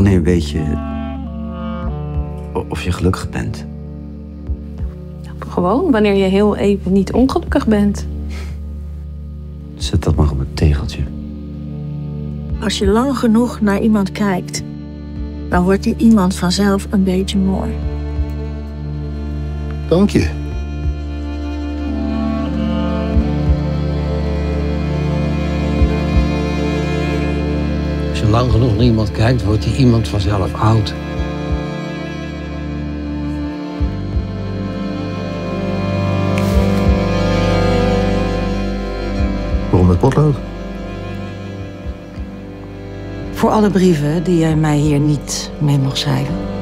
Wanneer weet je of je gelukkig bent? Gewoon wanneer je heel even niet ongelukkig bent. Zet dat maar op het tegeltje. Als je lang genoeg naar iemand kijkt, dan wordt die iemand vanzelf een beetje mooi. Dank je. Als je lang genoeg naar iemand kijkt, wordt die iemand vanzelf oud. Waarom met potlood? Voor alle brieven die jij mij hier niet mee mag schrijven.